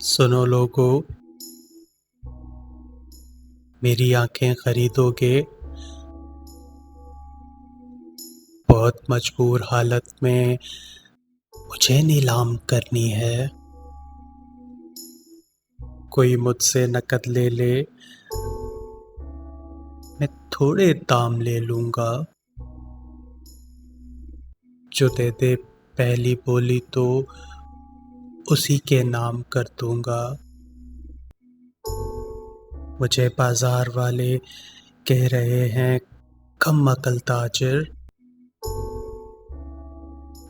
सुनो लोगो, मेरी आंखें खरीदोगे? बहुत मजबूर हालत में मुझे नीलाम करनी है। कोई मुझसे नकद ले ले, मैं थोड़े दाम ले लूंगा। जो दे दे पहली बोली तो उसी के नाम कर दूंगा। मुझे बाजार वाले कह रहे हैं कम अकल ताजिर।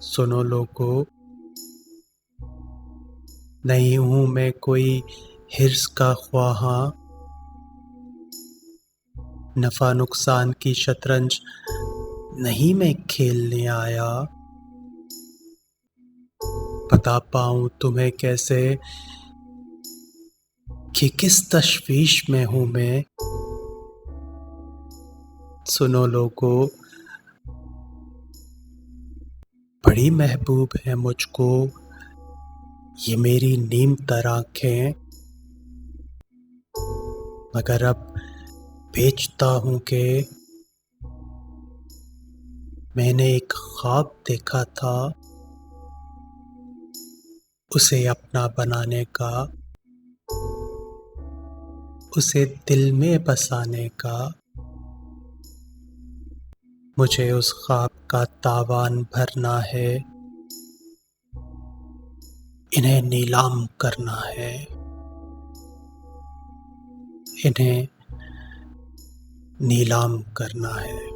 सुनो लोगो, नहीं हूं मैं कोई हिर्स का ख्वाहा। नफा नुकसान की शतरंज नहीं मैं खेलने आया। बता पाऊं तुम्हें कैसे कि किस तशवीश में हूं मैं। सुनो लोगो, बड़ी महबूब है मुझको ये मेरी नीम तर आंखें। मगर अब बेचता हूं कि मैंने एक ख्वाब देखा था उसे अपना बनाने का, उसे दिल में बसाने का। मुझे उस ख्वाब का तावान भरना है, इन्हें नीलाम करना है, इन्हें नीलाम करना है।